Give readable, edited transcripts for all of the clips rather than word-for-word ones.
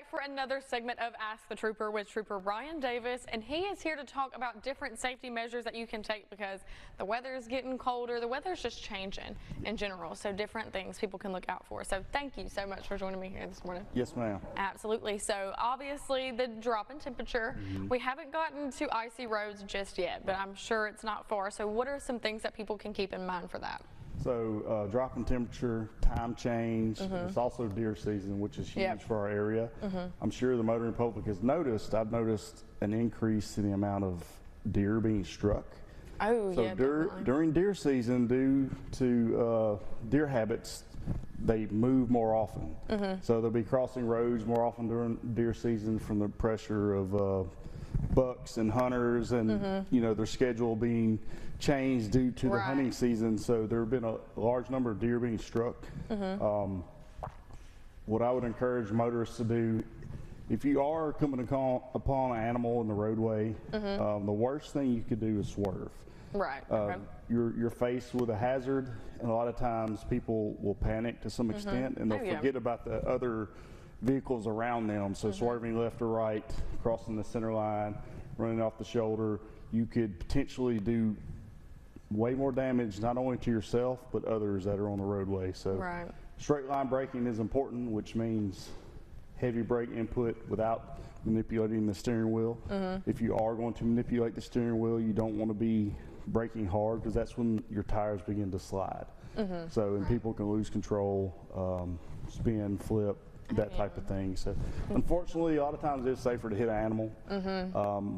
back for another segment of Ask the Trooper with Trooper Brian Davis, and he is here to talk about different safety measures that you can take because the weather is getting colder. The weather's just changing in general, so different things people can look out for. So thank you so much for joining me here this morning. Yes, ma'am. Absolutely. So obviously the drop in temperature, we haven't gotten to icy roads just yet, but I'm sure it's not far. So what are some things that people can keep in mind for that? So drop in temperature, time change. It's also deer season, which is huge for our area. I'm sure the motoring public has noticed. I've noticed an increase in the amount of deer being struck. Oh, so yeah, during deer season, due to deer habits, they move more often. So they'll be crossing roads more often during deer season from the pressure of bucks and hunters, and you know, their schedule being changed due to the hunting season. So there have been a large number of deer being struck. What I would encourage motorists to do, if you are coming upon an animal in the roadway, the worst thing you could do is swerve. You're faced with a hazard, and a lot of times people will panic to some extent, and they'll forget about the other vehicles around them. So swerving left or right, crossing the center line, running off the shoulder, you could potentially do way more damage, not only to yourself but others that are on the roadway. So straight line braking is important, which means heavy brake input without manipulating the steering wheel. If you are going to manipulate the steering wheel, you don't want to be braking hard, because that's when your tires begin to slide. So and people can lose control, spin, flip, that type of thing. So unfortunately, a lot of times it's safer to hit an animal,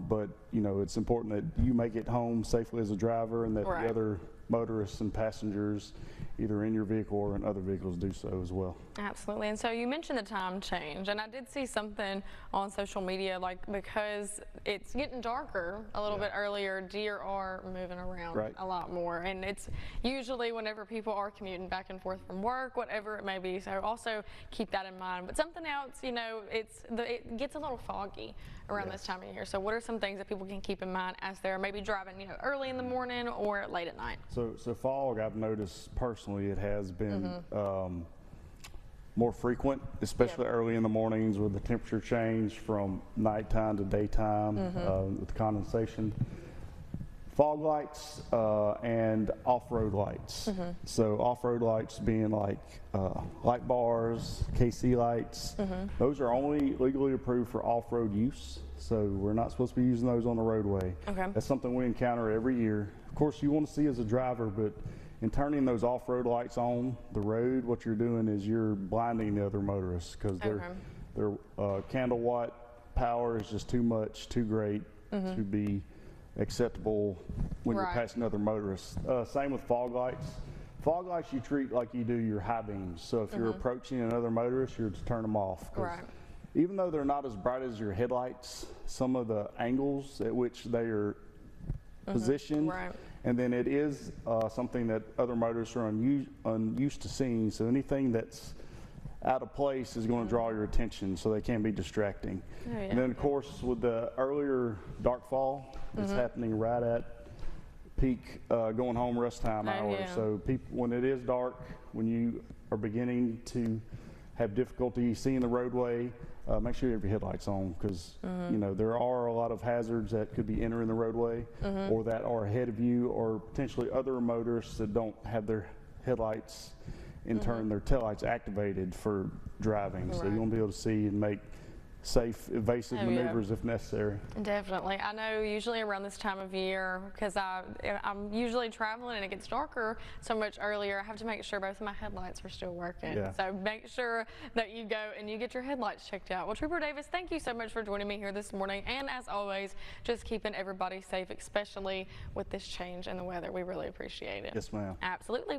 but you know, it's important that you make it home safely as a driver, and that the other motorists and passengers, either in your vehicle or in other vehicles, do so as well. Absolutely. And so you mentioned the time change, and I did see something on social media, like because it's getting darker a little bit earlier, deer are moving around a lot more, and it's usually whenever people are commuting back and forth from work, whatever it may be. So also keep that in mind. But something else, you know, it gets a little foggy around this time of year. So what are some things that people can keep in mind as they're maybe driving, you know, early in the morning or late at night? So fog, I've noticed personally, it has been more frequent, especially early in the mornings with the temperature change from nighttime to daytime with condensation. Fog lights and off-road lights. So off-road lights being like light bars, KC lights. Those are only legally approved for off-road use. So we're not supposed to be using those on the roadway. That's something we encounter every year. Of course, you want to see as a driver, but in turning those off-road lights on the road, what you're doing is you're blinding the other motorists, because their candle watt power is just too much, too great to be acceptable when you're passing other motorists. Same with fog lights. Fog lights you treat like you do your high beams. So if you're approaching another motorist, you're to turn them off. Even though they're not as bright as your headlights, some of the angles at which they are positioned, and then it is something that other motorists are unused to seeing. So anything that's out of place is going to draw your attention, so they can be distracting. And then of course, with the earlier dark fall, it's happening right at peak going home rest time hours. So people, when it is dark, when you are beginning to have difficulty seeing the roadway, make sure you have your headlights on, because you know, there are a lot of hazards that could be entering the roadway or that are ahead of you, or potentially other motorists that don't have their headlights, in turn their taillights activated for driving. So you want to be able to see and make safe, evasive maneuvers if necessary. Definitely. I know usually around this time of year, because I'm usually traveling and it gets darker so much earlier, I have to make sure both of my headlights are still working. So make sure that you go and you get your headlights checked out. Well, Trooper Davis, thank you so much for joining me here this morning, and as always, just keeping everybody safe, especially with this change in the weather. We really appreciate it. Yes, ma'am. Absolutely.